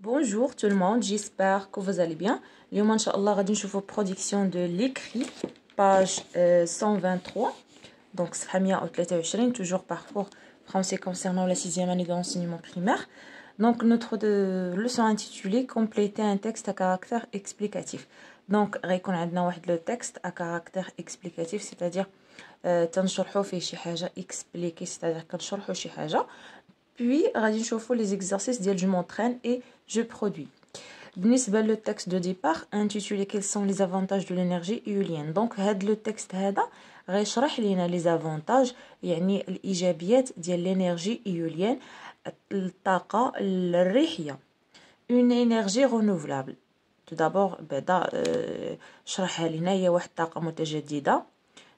Bonjour tout le monde, j'espère que vous allez bien. اليوم ان شاء الله غادي نشوفوا production de l'écrit page 123 donc صفحة 123 toujours parcours français concernant la 6e année de l'enseignement primaire. Donc notre leçon intitulée compléter un texte à caractère explicatif. Donc غيكون عندنا واحد le texte à caractère explicatif, c'est-à-dire تنشرحوا فيه شي حاجة expliquer, c'est-à-dire كنشرحوا شي حاجة. Puis غادي نشوفوا les exercices ديال je m'entraîne et je produis. بالنسبة le texte de départ intitulé quels sont les avantages de l'énergie éolienne. Donc هاد le texte هذا غيشرح لينا les avantages يعني الإيجابيات ديال l'énergie éolienne الطاقة الريحية. Une énergie renouvelable. Tout d'abord بعدا شرحها لينا هي واحد الطاقة متجددة.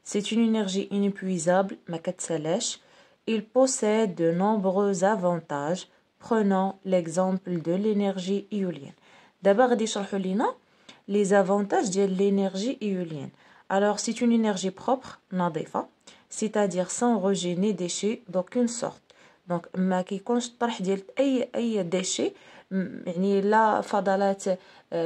C'est une énergie inépuisable ما كتسالاش. Il possède de nombreux avantages. Prenons l'exemple de l'énergie éolienne. D'abord, غادي يشرحوا لينا les avantages de l'énergie éolienne. Alors, c'est une énergie propre, نظيفة, c'est-à-dire sans rejet ni déchets d'aucune sorte. Donc, ما كيكونش طرح ديال أي déchets, يعني لا فضلات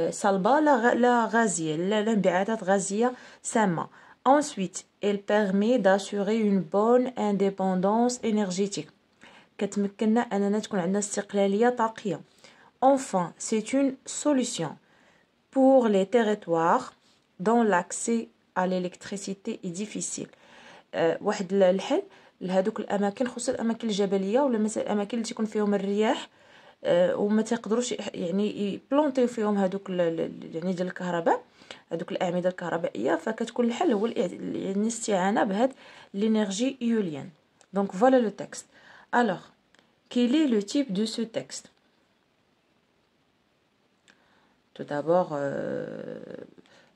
صلبة لا غازية, لا انبعاثات غازية سامة. Ensuite, elle permet d'assurer une bonne indépendance énergétique. كتمكننا أننا تكون عندنا استقلالية طاقية. Enfin, c'est une solution pour les territoires dont l'accès à l'électricité est difficile. واحد الحل لهذوك الأماكن, خصوصا الأماكن الجبلية ولا مثلا الأماكن اللي تكون فيهم الرياح وما تقدروش يعني يبلونطيو فيهم هذوك يعني ديال الكهرباء, هذوك الأعمدة الكهربائية, فكتكون الحل هو يعني الاستعانة بهاد l'énergie éolienne. Donc voilà le texte. Alors, quel est le type de ce texte? Tout d'abord,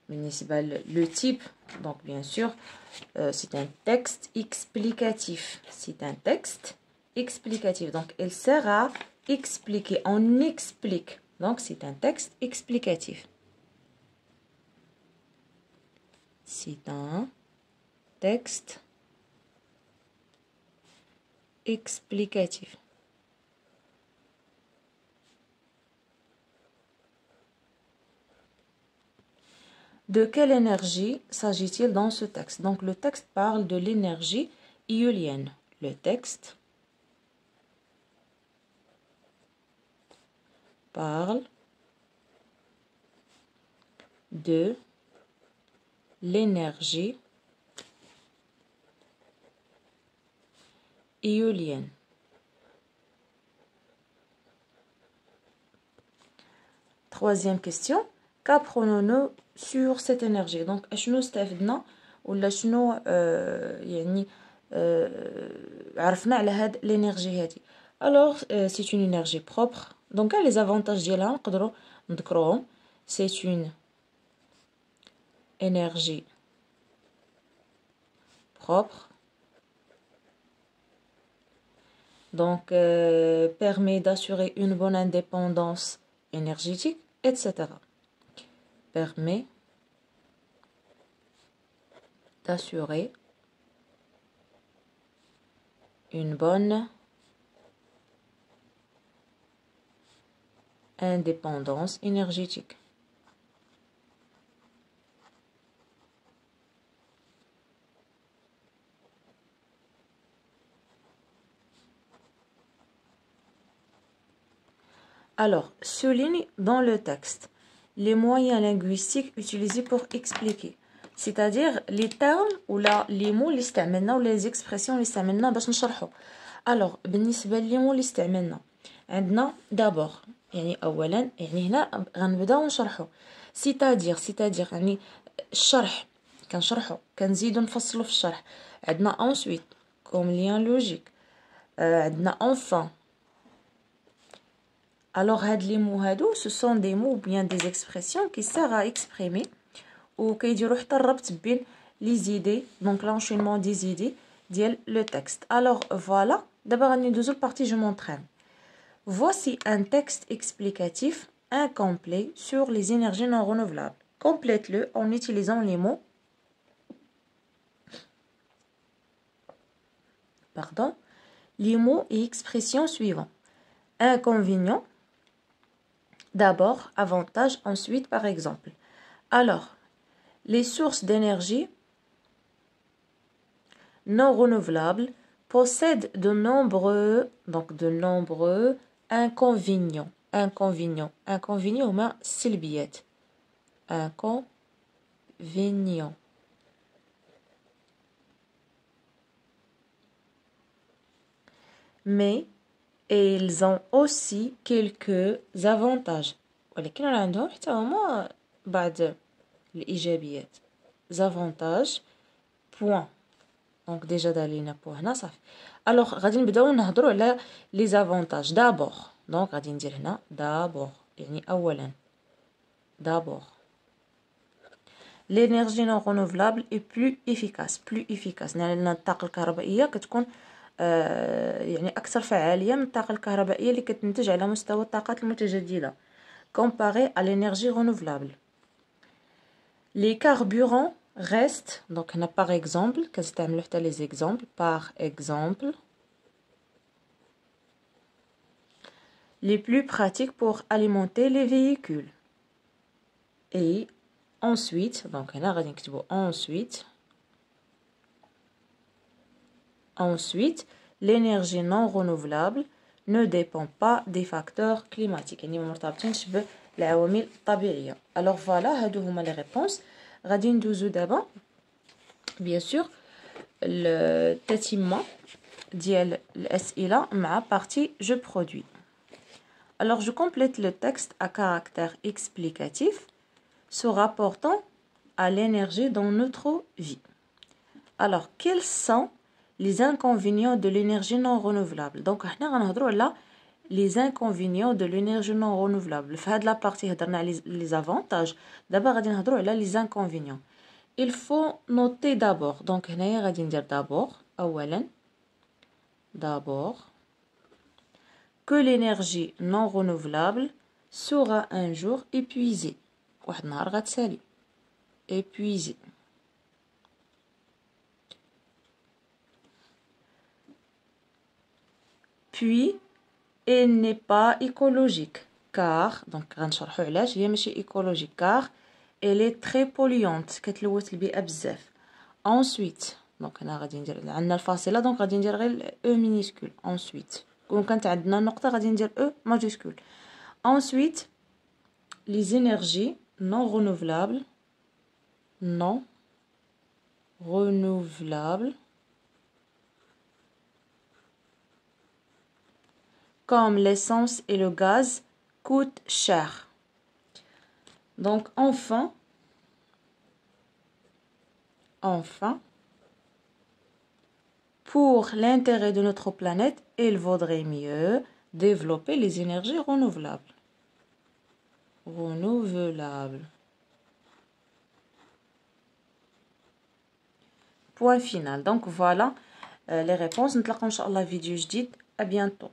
le type, donc bien sûr, c'est un texte explicatif. C'est un texte explicatif. Donc, il sert à expliquer. On explique. Donc, c'est un texte explicatif. C'est un texte explicatif. De quelle énergie s'agit-il dans ce texte? Donc, le texte parle de l'énergie éolienne. Le texte parle de l'énergie éolienne. Troisième question. Qu'apprenons-nous sur cette énergie? Donc, شنو استفدنا ولا شنو يعني عرفنا على هاد l'énergie هادي. Alors, c'est une énergie propre. Donc, les avantages ديالها نقدروا نذكروهم. C'est une énergie propre. Donc, permet d'assurer une bonne indépendance énergétique, etc. Permet d'assurer une bonne indépendance énergétique. Alors, souligne dans le texte les moyens linguistiques utilisés pour expliquer. C'est-à-dire les termes ou les mots اللي استعملنا ولا les expressions اللي استعملنا باش نشرحوا. Alors, بالنسبة لي mots اللي استعملنا عندنا d'abord يعني أولا يعني هنا غنبداو نشرحوا. C'est-à-dire يعني الشرح كنشرحوا كنزيدو نفصلوا في الشرح. عندنا ensuite comme lien logique. عندنا enfin. Alors, les mots, ce sont des mots ou bien des expressions qui servent à exprimer ou qui diront les idées, donc l'enchaînement des idées de le texte. Alors, voilà. D'abord, une deuxième partie, je m'entraîne. Voici un texte explicatif incomplet sur les énergies non renouvelables. Complète-le en utilisant les mots. Les mots et expressions suivants. Inconvénient. D'abord, avantage, ensuite, par exemple. Alors, les sources d'énergie non renouvelables possèdent de nombreux inconvénients. Inconvénients, ما سلبيات. Inconvénients. Mais ils ont aussi quelques avantages. ولكن عندهم حتى هما بعض الإيجابيات. avantages. Point. Donc déjà دالينا بو هنا صافي. Alors غادي نبداو نهضروا على les avantages d'abord. Donc غادي ندير هنا d'abord يعني أولا. D'abord. L'énergie non renouvelable est plus efficace. يعني الطاقة الكهربائية كتكون يعني أكثر فعالية من الطاقة الكهربائية اللي كتنتج على مستوى الطاقات المتجددة comparé à l'énergie renouvelable. Les carburants restent, donc هنا par exemple كنستعملوا حتى les exemples, par exemple, les plus pratiques pour alimenter les véhicules. Et ensuite, donc هنا غادي نكتبوا ensuite, l'énergie non renouvelable ne dépend pas des facteurs climatiques. يعني ما مرتبطينش بالعوامل الطبيعية. Alors voilà, هادو هما les réponses. غادي ندوزو دابا bien sûr التتمة ديال الأسئلة مع partie je produis. Alors je complète le texte à caractère explicatif se rapportant à l'énergie dans notre vie. Alors quels sont les inconvénients de l'énergie non renouvelable? Donc حنا غنهضروا على les inconvénients de l'énergie non renouvelable. في هاد لا بارتي هضرنا على les avantages. دابا غادي نهضروا على les inconvénients. Il faut noter d'abord. Donc هنايا غادي ندير d'abord أولا d'abord que l'énergie non renouvelable sera un jour épuisée. واحد النهار غتسالي. Épuisée. Puis elle n'est pas écologique car donc غنشرحوا علاش هي ماشي écologique car elle est très polluante كتلوث البيئة بزاف. Ensuite donc هنا غادي ندير عندنا الفاصلة donc غادي ندير غير E minuscule. Ensuite كون كانت عندنا نقطة غادي ندير E majuscule. Ensuite les énergies non renouvelables comme l'essence et le gaz coûtent cher. Donc enfin, pour l'intérêt de notre planète, il vaudrait mieux développer les énergies renouvelables. Point final. Donc voilà les réponses. نتلاقاو إن شاء الله فيديو جديد. À bientôt.